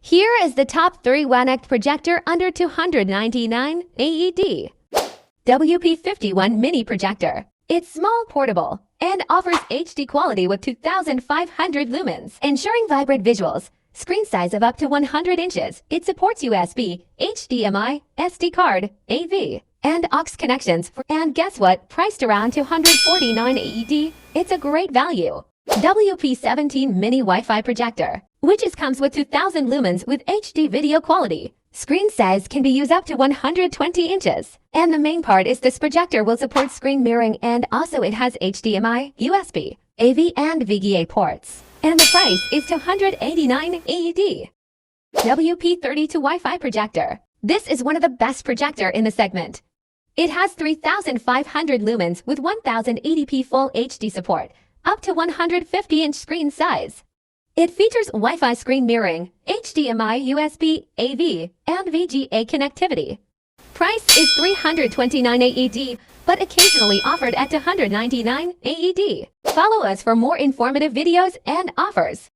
Here is the top 3 Wownect projector under 299 AED. WP51 Mini Projector. It's small, portable, and offers HD quality with 2,500 lumens, ensuring vibrant visuals. Screen size of up to 100 inches. It supports USB, HDMI, SD card, AV, and aux connections. And guess what? Priced around 249 AED, it's a great value. WP17 Mini Wi-Fi Projector, which comes with 2,000 lumens with HD video quality. Screen size can be used up to 120 inches. And the main part is this projector will support screen mirroring, and also it has HDMI, USB, AV, and VGA ports. And the price is 289 AED. WP32 Wi-Fi Projector. This is one of the best projector in the segment. It has 3,500 lumens with 1080p Full HD support, up to 150-inch screen size. It features Wi-Fi screen mirroring, HDMI, USB, AV, and VGA connectivity. Price is 329 AED, but occasionally offered at 299 AED. Follow us for more informative videos and offers.